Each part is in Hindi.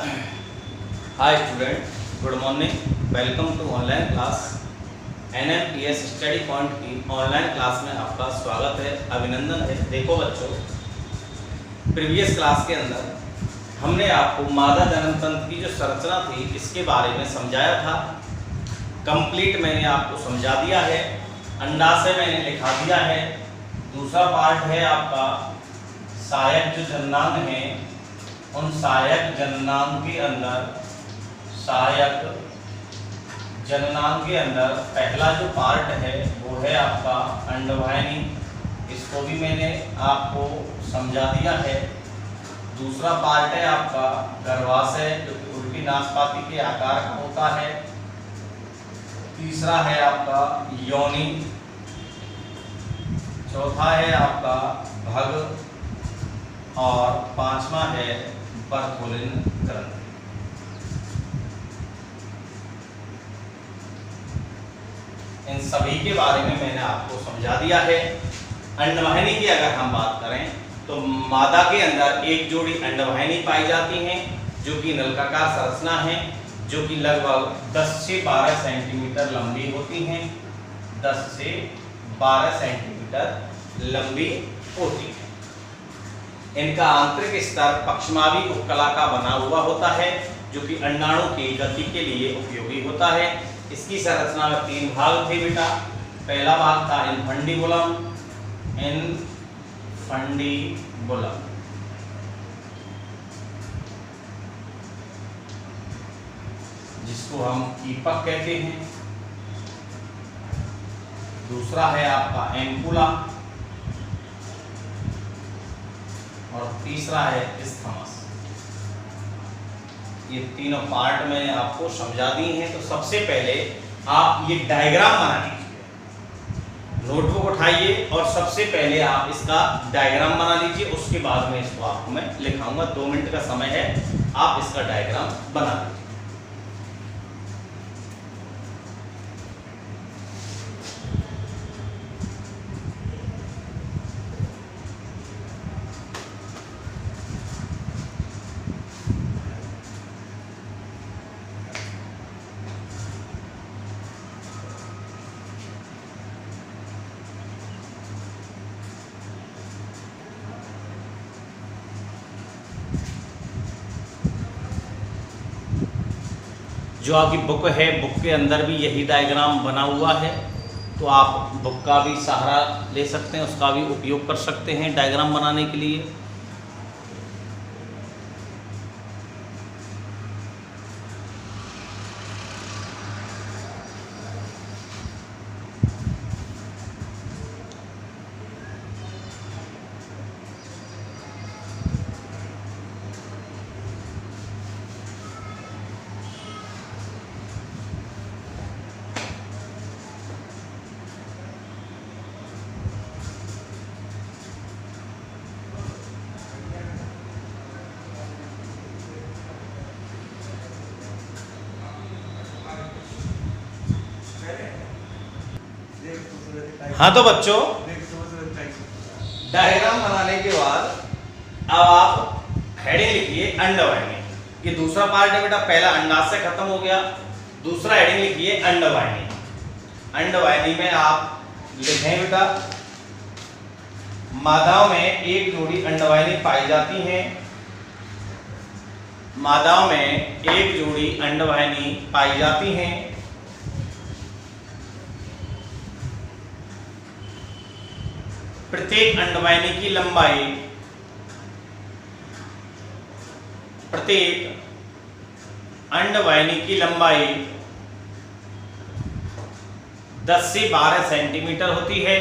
Hi student, good morning. Welcome to online class. NMPS study point की ऑनलाइन क्लास में आपका स्वागत है, अभिनंदन है। देखो बच्चों, प्रीवियस क्लास के अंदर हमने आपको मादा जनन तंत्र की जो संरचना थी इसके बारे में समझाया था। कंप्लीट मैंने आपको समझा दिया है, अंडाशय मैंने लिखा दिया है। दूसरा पार्ट है आपका सहायक जो जननांग है, उन सहायक जननांग के अंदर पहला जो पार्ट है वो है आपका अंडवाहिनी। इसको भी मैंने आपको समझा दिया है। दूसरा पार्ट है आपका गर्भाशय, जो कि उल्टी नाशपाती के आकार का होता है। तीसरा है आपका योनि। चौथा है आपका भग और पांचवा है बर्थोलिन ग्रंथि। इन सभी के बारे में मैंने आपको समझा दिया है। अंडवाहिनी की अगर हम बात करें तो मादा के अंदर एक जोड़ी अंडवाहिनी पाई जाती हैं जो कि नलिकाकार संरचना है, जो कि लगभग 10 से 12 सेंटीमीटर लंबी होती हैं। 10 से 12 सेंटीमीटर लंबी होती है। इनका आंतरिक स्तर पक्षमावी उपकला का बना हुआ होता है, जो कि अंडाणु की गति के लिए उपयोगी होता है। इसकी संरचना में 3 भाग थे बेटा। पहला भाग था इनफंडिबुलम, जिसको हम कीपक कहते हैं। दूसरा है आपका एम्पुला और तीसरा है इस्थमस। ये तीनों पार्ट मैंने आपको समझा दी हैं। तो सबसे पहले आप ये डायग्राम बना लीजिए, नोटबुक उठाइए और सबसे पहले आप इसका डायग्राम बना लीजिए। उसके बाद में इसको आपको मैं लिखाऊंगा, 2 मिनट का समय है, आप इसका डायग्राम बना लीजिए। जो आपकी बुक है, बुक के अंदर भी यही डायग्राम बना हुआ है, तो आप बुक का भी सहारा ले सकते हैं, उसका भी उपयोग कर सकते हैं डायग्राम बनाने के लिए। हाँ तो बच्चों, डायग्राम बनाने के बाद अब आप हेडिंग लिखिए अंडवाहिनी। ये दूसरा पार्ट है बेटा। पहला अंडाशय खत्म हो गया, दूसरा हेडिंग लिखिए अंडवाहिनी। अंडवाहिनी में आप लिखें बेटा, मादाओं में एक जोड़ी अंडवाहिनी पाई जाती हैं। मादाओं में एक जोड़ी अंडवाहिनी पाई जाती हैं। प्रत्येक अंडवाहिनी की लंबाई 10 से 12 सेंटीमीटर होती है।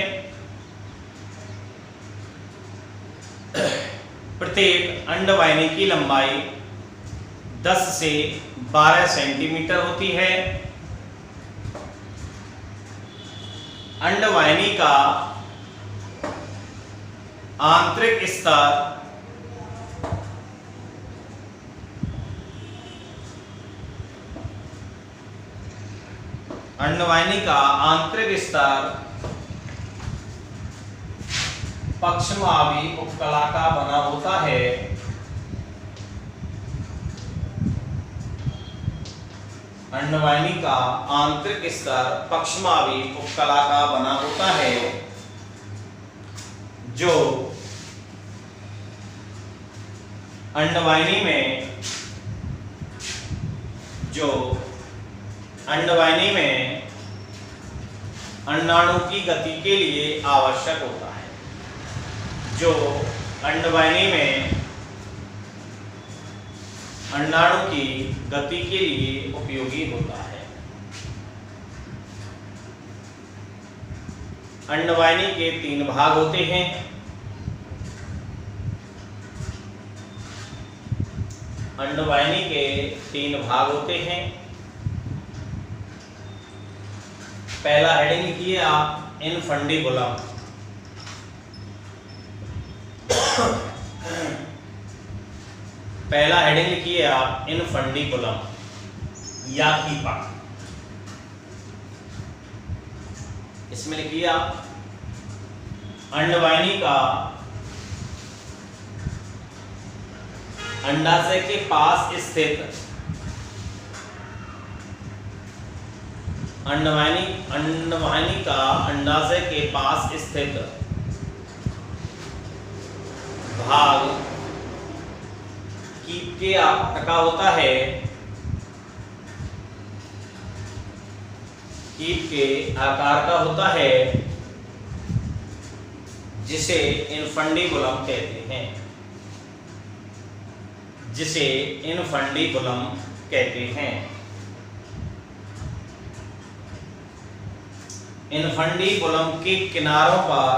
प्रत्येक अंडवाहिनी की लंबाई 10 से 12 सेंटीमीटर होती है। अंडवाहिनी का आंतरिक स्तर पक्षमावी उपकला का बना होता है। अंडवाहिनी का आंतरिक स्तर पक्षमावी उपकला का बना होता है, जो अंडवाहिनी में अंडाणु की गति के लिए आवश्यक होता है, जो अंडवाहिनी में अंडाणु की गति के लिए उपयोगी होता है। अंडवाहिनी के 3 भाग होते हैं। अंडवाहिनी के 3 भाग होते हैं। पहला हेडिंग लिखिए आप, इनफंडिबुलम। पहला हेडिंग लिखिए आप, इनफंडिबुलम या कीपक। इसमें लिखिए आप, अंडवाहिनी का अंडाशय के पास स्थित अंडवाहिनी का अंडाशय के पास स्थित भाग कीप के आकार का होता है। कीप के आकार का होता है, जिसे इनफंडिबुलम कहते हैं। जिसे इनफंडिबुलम कहते हैं। इनफंडिबुलम के किनारों पर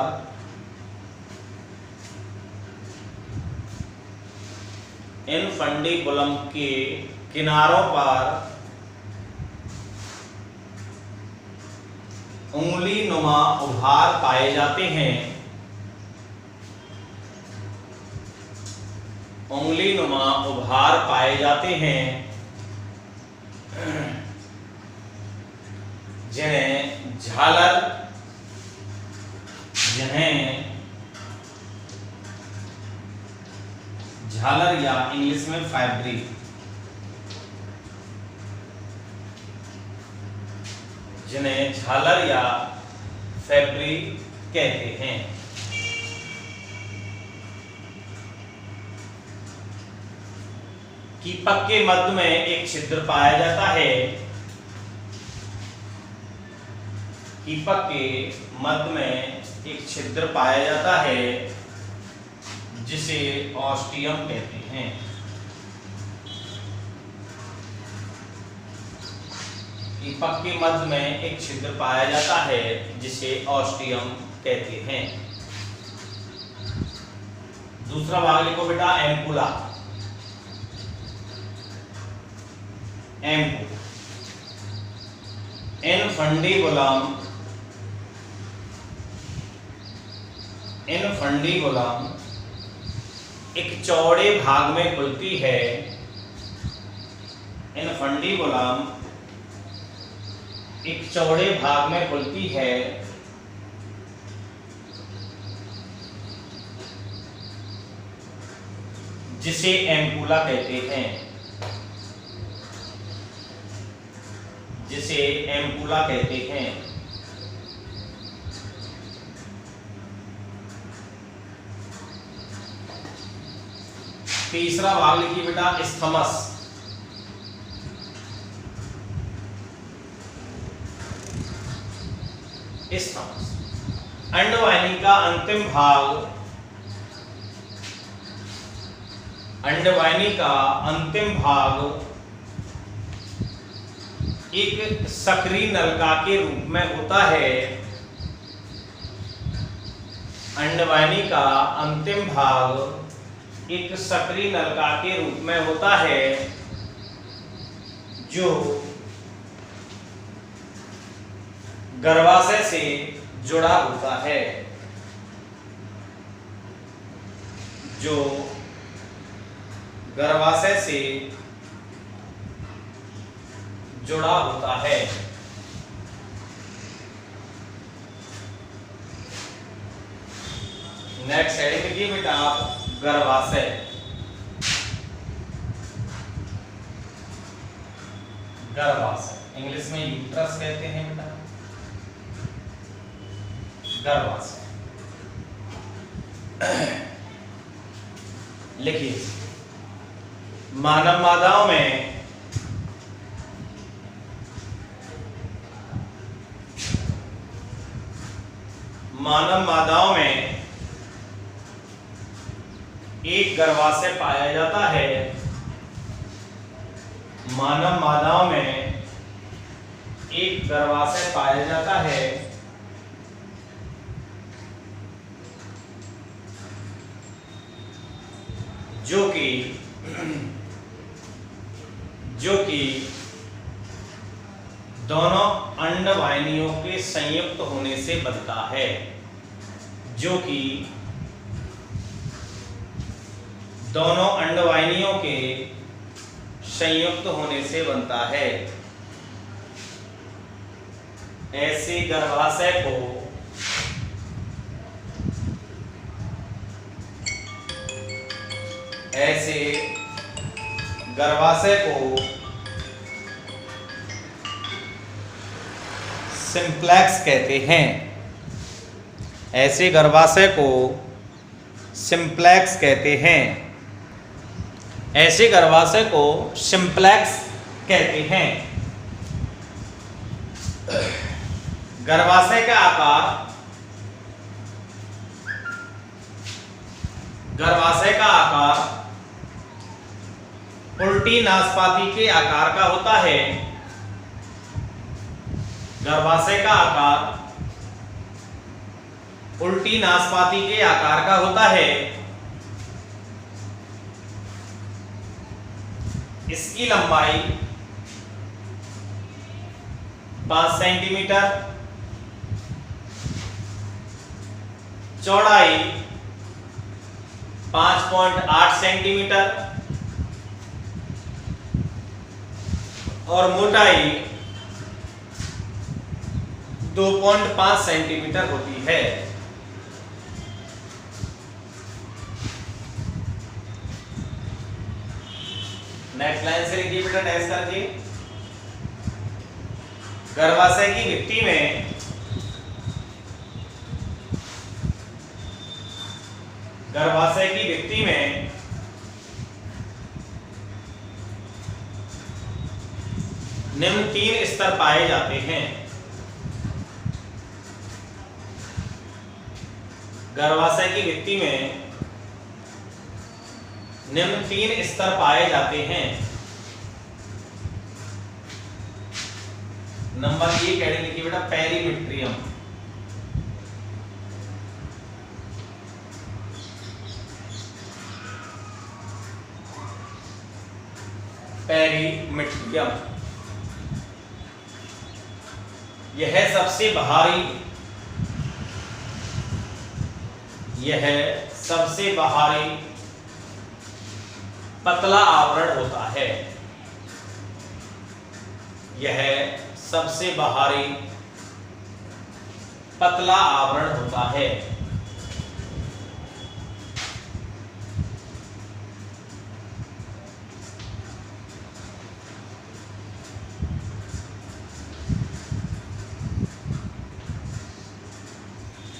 इनफंडिबुलम के किनारों पर उंगली नुमा उभार पाए जाते हैं। उंगली नुमा उभार पाए जाते हैं, जिन्हें झालर या इंग्लिश में फाइब्री, जिन्हें झालर या फैब्री कहते हैं। कीपक के मध्य में एक छिद्र पाया जाता है। कीपक के मध्य में एक छिद्र पाया जाता है, जिसे ऑस्टियम कहते हैं। कीपक के मध्य में एक छिद्र पाया जाता है, जिसे ऑस्टियम कहते हैं। दूसरा भाग लिखो बेटा, एम्पुला। इनफंडिबुलम एक चौड़े भाग में खुलती है। इनफंडिबुलम एक चौड़े भाग में खुलती है, जिसे एम्पुला कहते हैं। जिसे एम्पुला कहते हैं। तीसरा भाग लिखिए बेटा, स्थमस। स्थमस अंडवाहिनी का अंतिम भाग। अंडवाहिनी का अंतिम भाग एक सक्रिय नलिका के रूप में होता है। अंडवाहिनी का अंतिम भाग एक सक्रिय नलिका के रूप में होता है, जो गर्भाशय से जुड़ा होता है। जो गर्भाशय से जुड़ा होता है। नेक्स्ट हेडिंग लिखिए बेटा आप, गर्भाशय। गर्भाशय, इंग्लिश में यूट्रस कहते हैं बेटा, गर्भाशय। लिखिए, मानव मादाओं में एक गर्भाशय पाया जाता है। मानव मादाओं में एक गर्भाशय पाया जाता है जो कि दोनों अंडवाहिनियों के संयुक्त होने से बनता है, जो कि दोनों अंडवाहिनियों के संयुक्त होने से बनता है। ऐसे गर्भाशय को सिंप्लेक्स कहते हैं। ऐसे गर्भाशय को सिंप्लेक्स कहते हैं। ऐसे गर्भाशय को सिंप्लेक्स कहते हैं। गर्भाशय का आकार उल्टी नाशपाती के आकार का होता है। गर्भाशय का आकार उल्टी नाशपाती के आकार का होता है। इसकी लंबाई 5 सेंटीमीटर, चौड़ाई 5.8 सेंटीमीटर और मोटाई 2.5 सेंटीमीटर होती है। नेक्स्ट लाइन से लिखिए बेटा, डैश करके। गर्भाशय की भित्ति में निम्न 3 स्तर पाए जाते हैं। गर्भाशय की भित्ति में निम्न 3 स्तर पाए जाते हैं। नंबर 1 हेडिंग लिखिए बेटा, पेरीमिट्रियम। पेरीमिट्रियम यह सबसे बाहरी पतला आवरण होता है। यह सबसे बाहरी पतला आवरण होता है।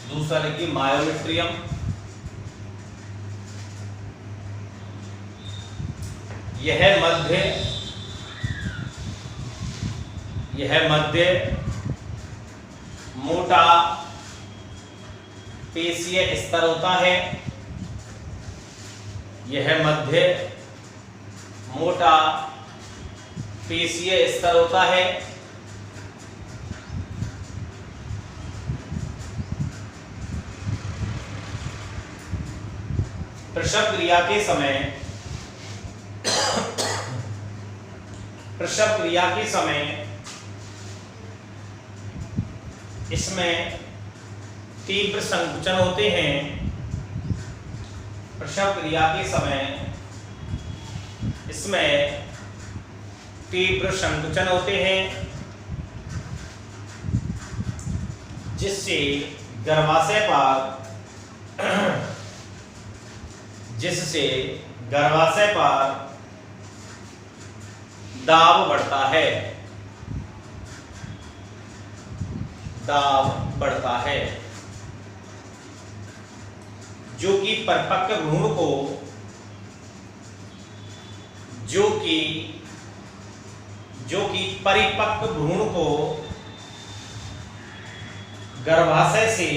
दूसरा लिखिए मायोमेट्रियम। यह मध्य मोटा पेशीय स्तर होता है। यह मध्य मोटा पेशीय स्तर होता है। प्रसव क्रिया के समय इसमें तीव्र संकुचन होते हैं। प्रसव क्रिया के समय इसमें तीव्र संकुचन होते हैं, जिससे गर्भाशय पर दाब बढ़ता है। दाब बढ़ता है, जो कि परिपक्व भ्रूण को परिपक्व भ्रूण को गर्भाशय से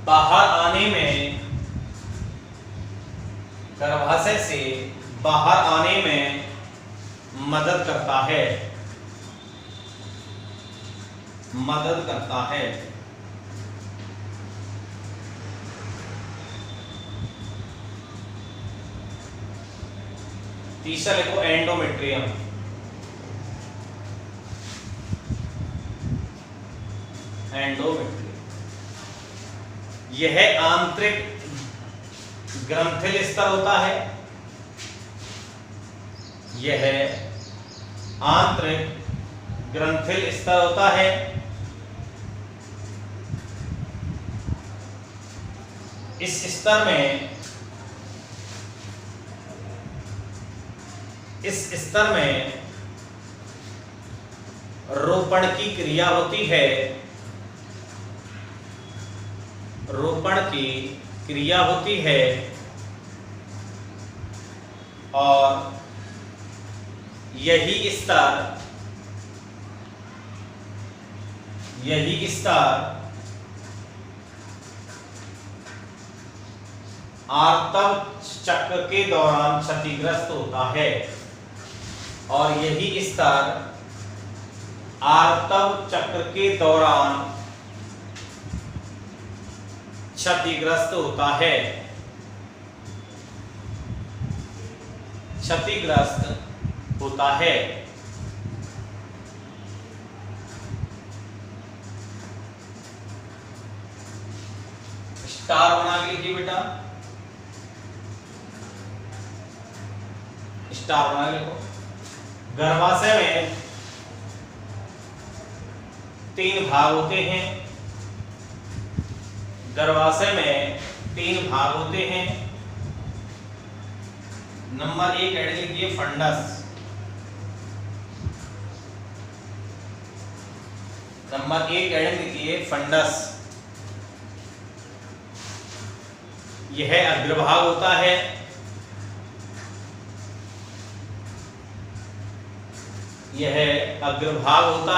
बाहर आने में मदद करता है। तीसरा लिखो एंडोमेट्रियम। यह आंतरिक ग्रंथिल स्तर होता है। इस स्तर में रोपण की क्रिया होती है और यही स्तर आर्तव चक्र के दौरान क्षतिग्रस्त होता है और यही स्तर आर्तव चक्र के दौरान क्षतिग्रस्त होता है। स्टार बना के लिखिए बेटा, स्टार बना के लिखो। गर्भाशय में 3 भाग होते हैं। नंबर 1 ऐड लिखिए फंडस। यह अग्रभाग होता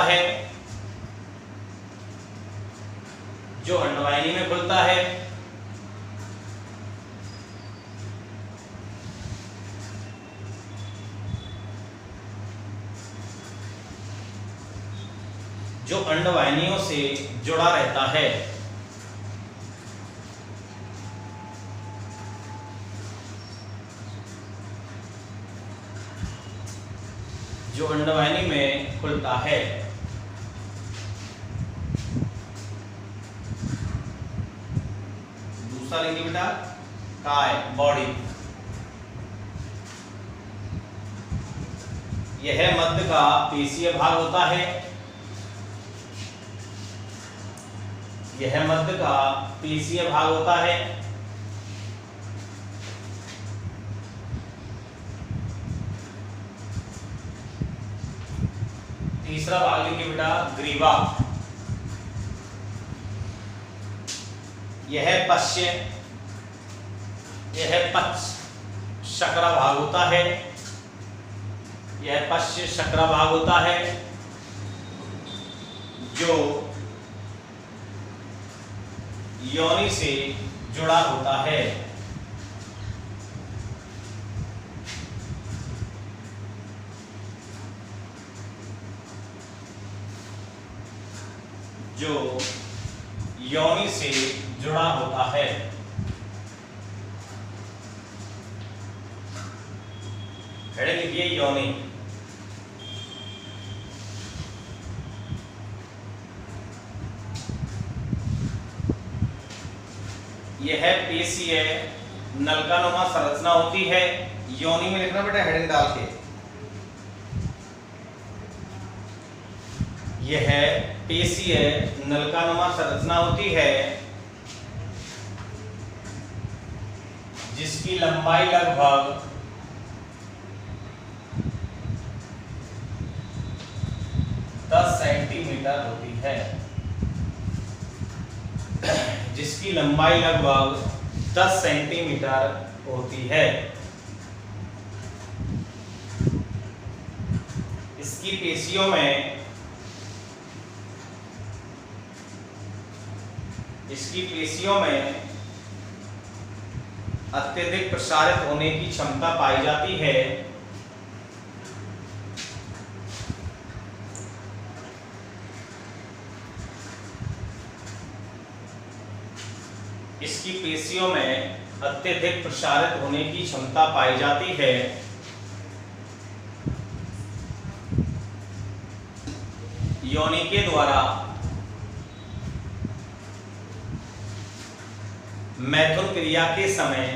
है। जो अंडवाहिनी में खुलता है। जो अंडवाहिनियों से जुड़ा रहता है। जो अंडवाहिनी में खुलता है। दूसरा लिखिए बेटा काय, बॉडी। यह मध्य का पेशीय भाग होता है। तीसरा भाग लिखिए बेटा ग्रीवा। यह पश्च शकरा भाग होता है। जो योनि से जुड़ा होता है। हेड लिखिए योनि। यह पेशीय नलकानुमा संरचना होती है। योनि में लिखना बेटा हेडिंग डाल के। यह पेशीय नलकानुमा संरचना होती है जिसकी लंबाई लगभग 1 10 सेंटीमीटर होती है, जिसकी लंबाई लगभग 10 सेंटीमीटर होती है। इसकी पेशियों में अत्यधिक प्रसारित होने की क्षमता पाई जाती है। इसकी पेशियों में अत्यधिक प्रसारित होने की क्षमता पाई जाती है। योनि के द्वारा मैथुन क्रिया के समय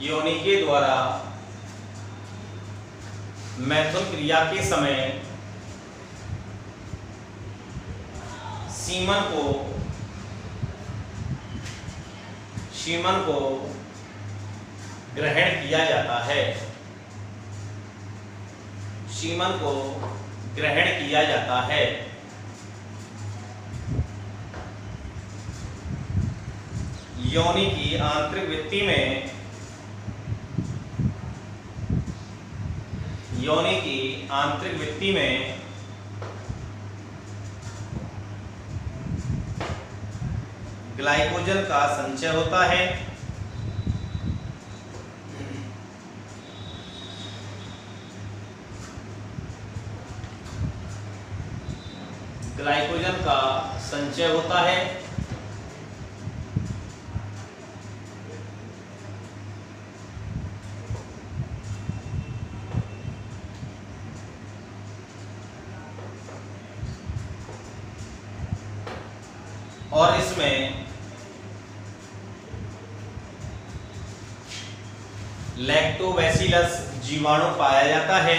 योनि के द्वारा मैथुन क्रिया के समय सीमन को ग्रहण किया जाता है। सीमन को ग्रहण किया जाता है। योनि की आंतरिक भित्ति में ग्लाइकोजन का संचय होता है। ग्लाइकोजन का संचय होता है। और इसमें लैक्टोबैसिलस जीवाणु पाया जाता है।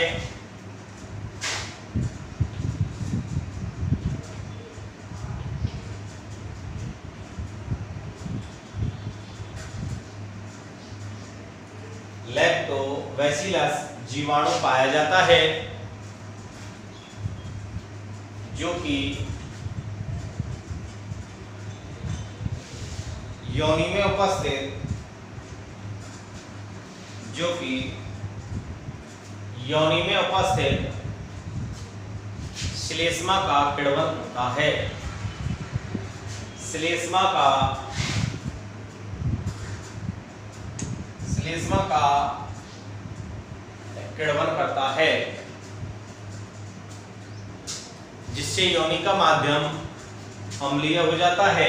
लैक्टोबैसिलस जीवाणु पाया जाता है जो कि योनि में उपस्थित श्लेष्मा का किण्वन करता है। श्लेष्मा का किण्वन करता है, जिससे योनि का माध्यम अम्लीय हो जाता है।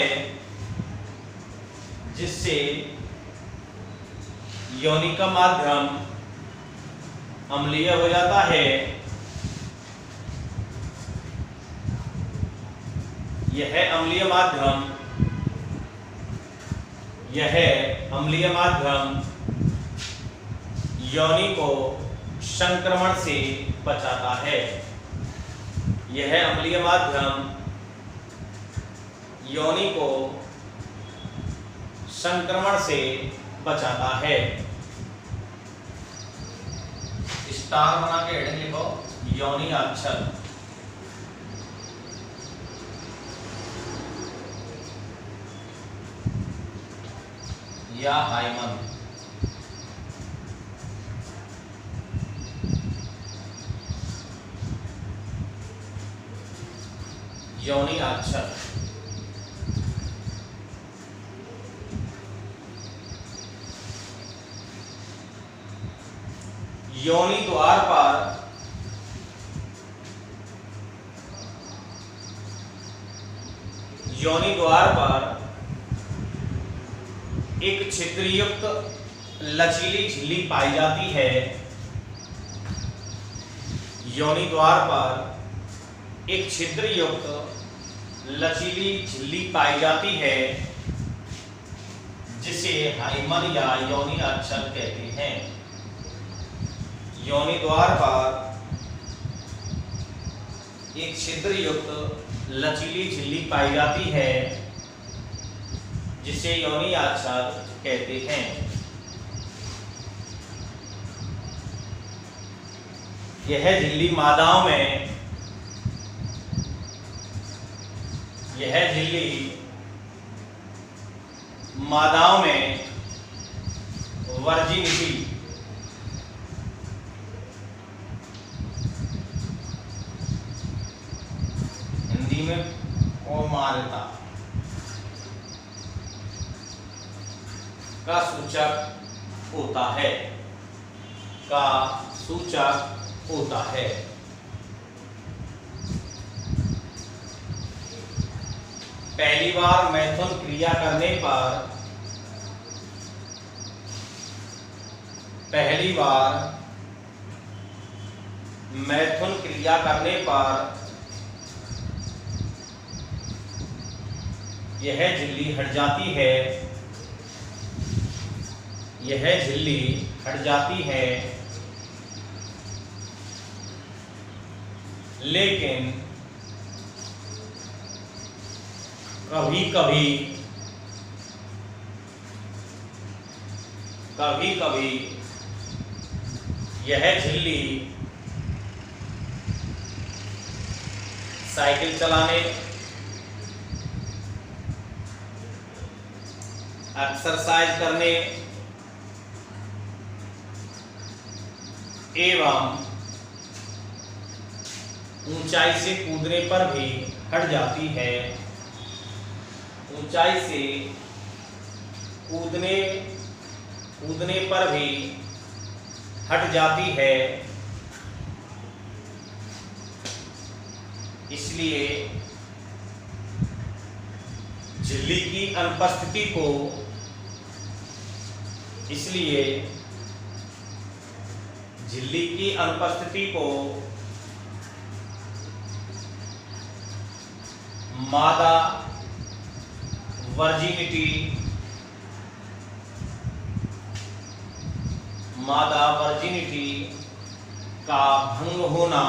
यह अम्लीय माध्यम योनि को संक्रमण से बचाता है। यह अम्लीय माध्यम योनि को संक्रमण से बचाता है। स्टार बना के हेडिंग लिखो, योनि अक्षर। या हाइमन। योनि अक्षर। योनि द्वार पर एक छिद्रयुक्त लचीली झिल्ली पाई जाती है। योनि द्वार पर एक छिद्रयुक्त लचीली झिल्ली पाई जाती है, जिसे हाइमन या योनि अक्षर कहते हैं। योनि द्वार पर एक छिद्रयुक्त लचीली झिल्ली पाई जाती है, जिसे योनि अक्षर कहते हैं। यह झिल्ली मादाओं में, यह झिल्ली मादाओं में वर्जिनिटी, हिंदी में कौमारता का सूचक होता है, का सूचक होता है। पहली बार मैथुन क्रिया करने पर, पहली बार मैथुन क्रिया करने पर यह झिल्ली हट जाती है, यह झिल्ली हट जाती है, लेकिन कभी कभी, कभी कभी यह झिल्ली साइकिल चलाने, एक्सरसाइज करने एवं ऊंचाई से कूदने पर भी हट जाती है, ऊंचाई से कूदने पर भी हट जाती है। इसलिए झिल्ली की अनुपस्थिति को, इसलिए झिल्ली की अनुपस्थिति को मादा वर्जिनिटी, मादा वर्जिनिटी का भंग होना,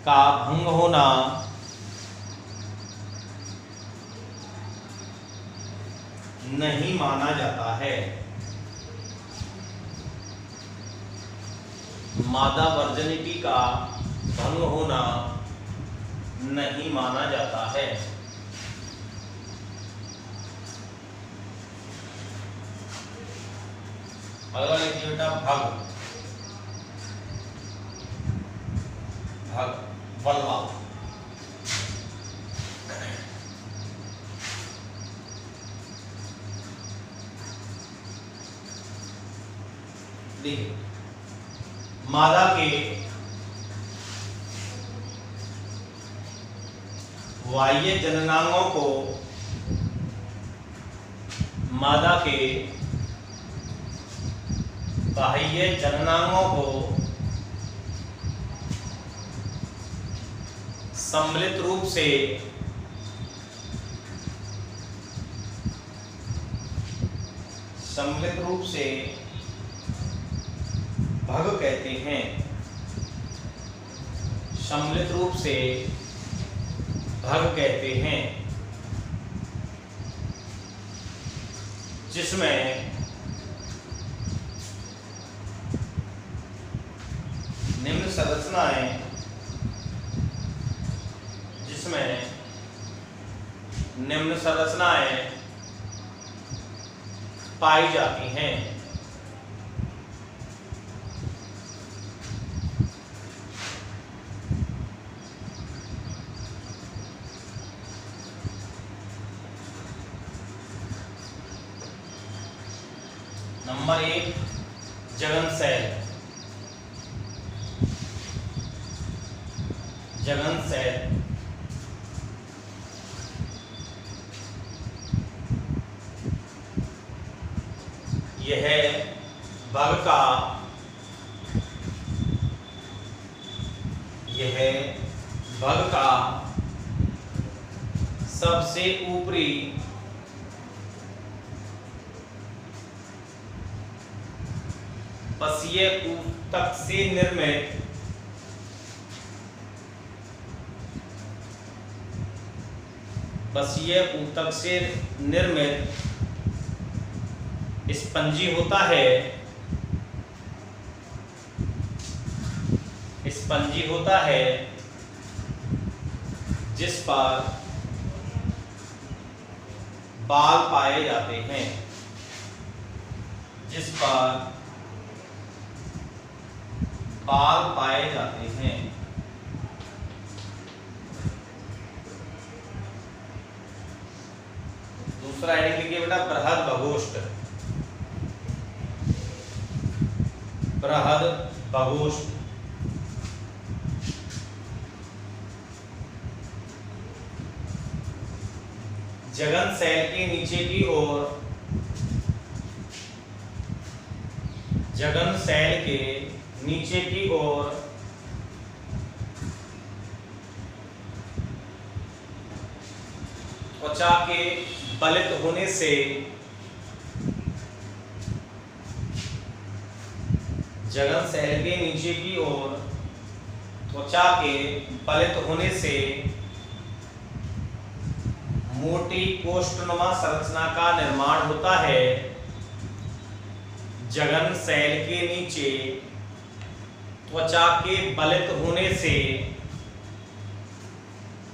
का भंग होना नहीं माना जाता है। मादा वर्जिनिटी का भंग होना नहीं माना जाता है। अगला लिखिए बेटा भग, भग बलवा, देखिए मादा के बाह्य जननांगों को, मादा के बाह्य जननांगों को सम्मिलित रूप से भग कहते हैं, सम्मिलित रूप से भग कहते हैं, जिसमें निम्न संरचनाएं, जिसमें निम्न संरचनाएं पाई जाती हैं। नंबर 1 जगन सेल, जगन सेल यह बग का, यह बग का सबसे ऊपरी पसीय ऊतक से निर्मित पसीय ऊतक से निर्मित स्पंजी होता है, स्पंजी होता है जिस पर बाल पाए जाते हैं, जिस पर बाल पाए जाते हैं। दूसरा हेडिंग लिखिए बेटा, बृहद बगोष्ठ। बृहद बगोष्ठ जघन सेल के नीचे की ओर, जघन सेल के नीचे की ओर त्वचा के बलित होने से जघन सेल के नीचे की ओर त्वचा के बलित होने से मोटी कोष्ठनुमा संरचना का निर्माण होता है। जघन सेल के नीचे त्वचा के बलित होने से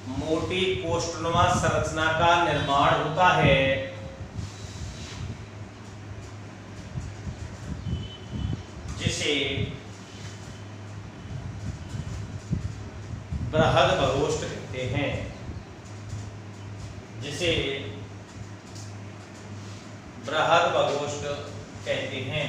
मोटी कोष्ठनुमा संरचना का निर्माण होता है, जिसे बृहद बगोष्ठ कहते हैं, जिसे बृहद बगोष्ठ कहते हैं।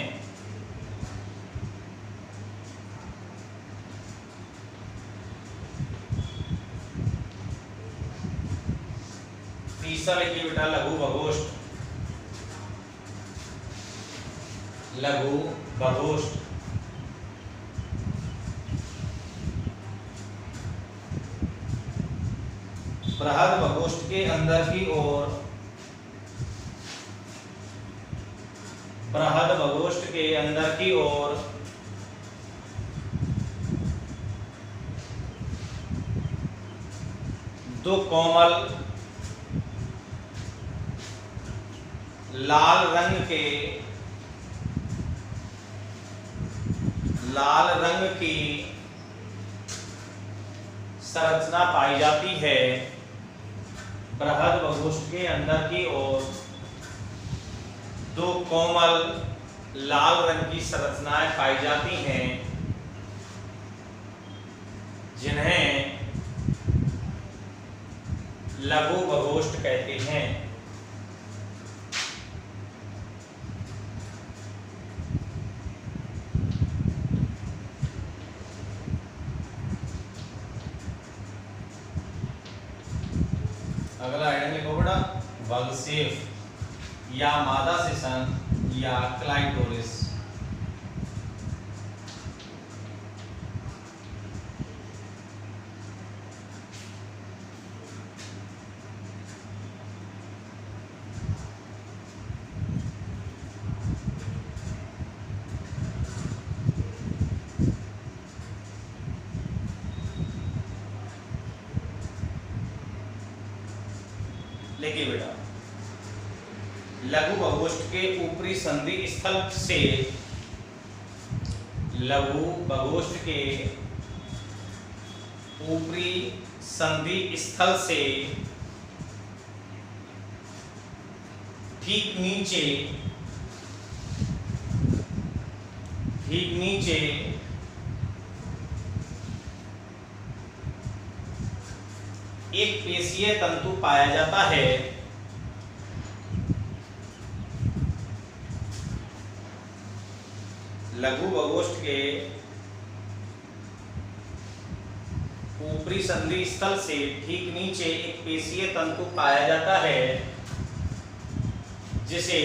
तीसरा लिखिए बेटा, लघु बगोष्ठ। लघु बगोष्ठ बृहद बगोष्ठ के अंदर की ओर, बृहद बगोष्ठ के अंदर की ओर दो कोमल लाल रंग की संरचना पाई जाती है। बृहद बगोष्ठ के अंदर की ओर दो कोमल लाल रंग की संरचनाएं पाई जाती हैं, जिन्हें लघु बगोष्ठ कहते हैं। अगला आइटम लिखो बेटा, बगसेफ या मादा सेशन या क्लाइटोरिस। देखिए बेटा, लघु बगोष्ठ के ऊपरी संधि स्थल से, लघु बगोष्ठ के ऊपरी संधि स्थल से ठीक नीचे एक पेशीय तंतु पाया जाता है। लघु बगोष्ठ के ऊपरी संधि स्थल से ठीक नीचे एक पेशीय तंतु पाया जाता है, जिसे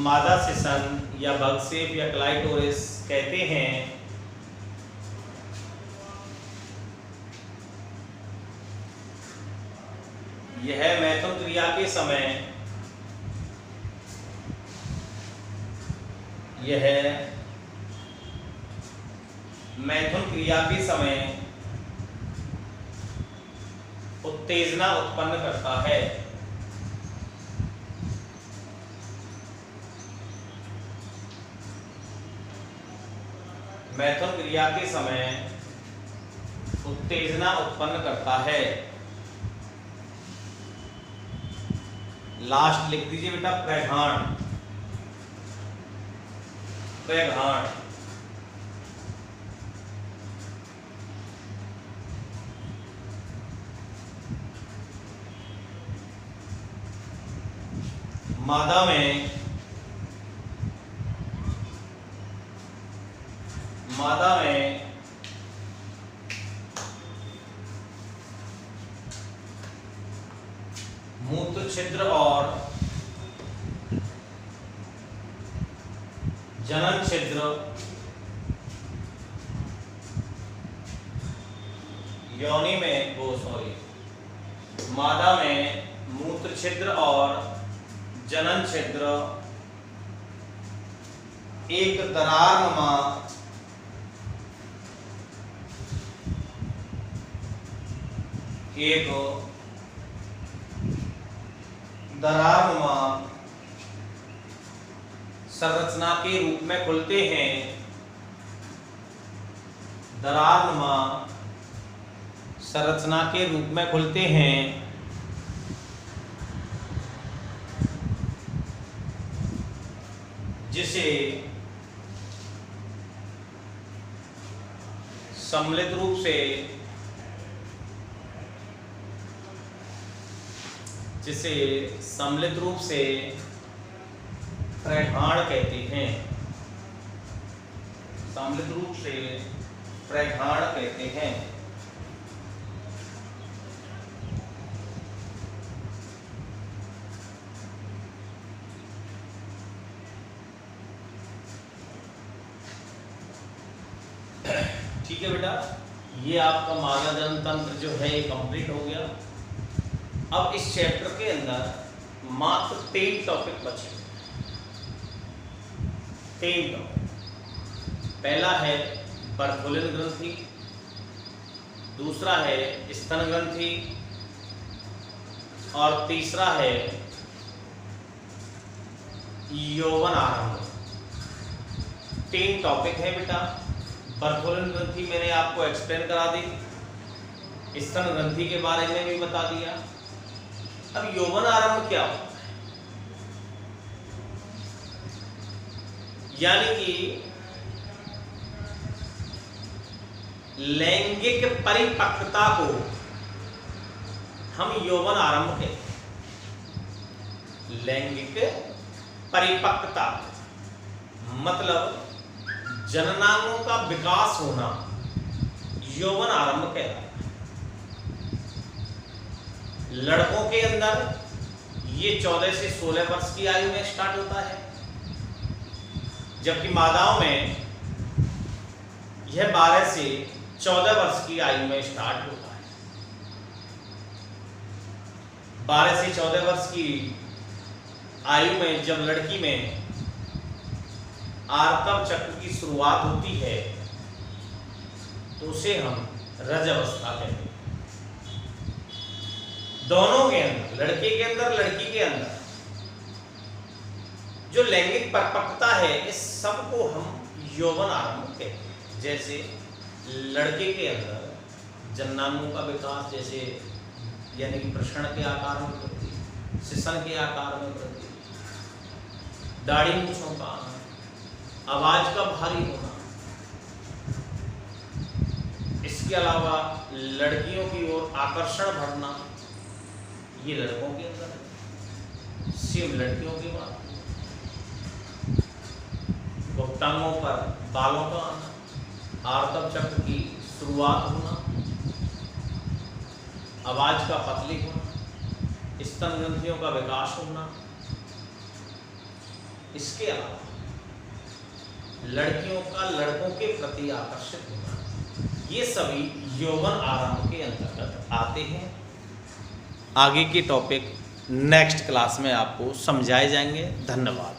मादा सेशन या बगसेफ या क्लाइटोरिस कहते हैं। यह मैथुन क्रिया के समय, यह मैथुन क्रिया के समय उत्तेजना उत्पन्न करता है। मैथुन क्रिया के समय उत्तेजना उत्पन्न करता है। लास्ट लिख दीजिए बेटा प्रघाण। प्रघाण मादा में मूत्र छिद्र और जनन छिद्र योनि में मादा में मूत्र छिद्र और जनन छिद्र एक दरारनुमा संरचना के रूप में खुलते हैं। दरारनुमा संरचना के रूप में खुलते हैं, जिसे सम्मिलित रूप से प्रघाण कहते हैं। सम्मिलित रूप से प्रघाण कहते हैं। ठीक है बेटा, ये आपका मादा जनन तंत्र जो है ये कंप्लीट हो गया। अब इस चैप्टर के अंदर मात्र 3 टॉपिक बचे। 3 टॉपिक। पहला है बर्थोलिन ग्रंथि, दूसरा है स्तन ग्रंथि और तीसरा है यौवन आरंभ। 3 टॉपिक है बेटा। बर्थोलिन ग्रंथि मैंने आपको एक्सप्लेन करा दी, स्तन ग्रंथि के बारे में भी बता दिया। अब यौवन आरंभ क्या होता है, यानी कि लैंगिक परिपक्वता को हम यौवन आरंभ कहते हैं। लैंगिक परिपक्वता मतलब जननांगों का विकास होना यौवन आरंभ कहलाता है। लड़कों के अंदर ये 14 से 16 वर्ष की आयु में स्टार्ट होता है, जबकि मादाओं में यह 12 से 14 वर्ष की आयु में स्टार्ट होता है। 12 से 14 वर्ष की आयु में जब लड़की में आर्तव चक्र की शुरुआत होती है तो उसे हम रज अवस्था कहते हैं। दोनों के अंदर, लड़के के अंदर लड़की के अंदर जो लैंगिक परिपक्वता है, इस सब को हम यौवन आरंभ कहते हैं। जैसे लड़के के अंदर जननांगों का विकास, जैसे यानी कि प्रश्न के आकार में वृद्धि, शिशन के आकार में वृद्धि, दाढ़ी मूंछों का आना, आवाज का भारी होना, इसके अलावा लड़कियों की ओर आकर्षण बढ़ना, ये लड़कों के अंदर है। सिर्फ लड़कियों की बात, गुप्तांगों पर बालों का आना, आर्तव चक्र की शुरुआत होना, आवाज का पतली होना, स्तन ग्रंथियों का विकास होना, इसके अलावा लड़कियों का लड़कों के प्रति आकर्षित होना, ये सभी यौवन आरंभ के अंतर्गत आते हैं। आगे के टॉपिक नेक्स्ट क्लास में आपको समझाए जाएंगे। धन्यवाद।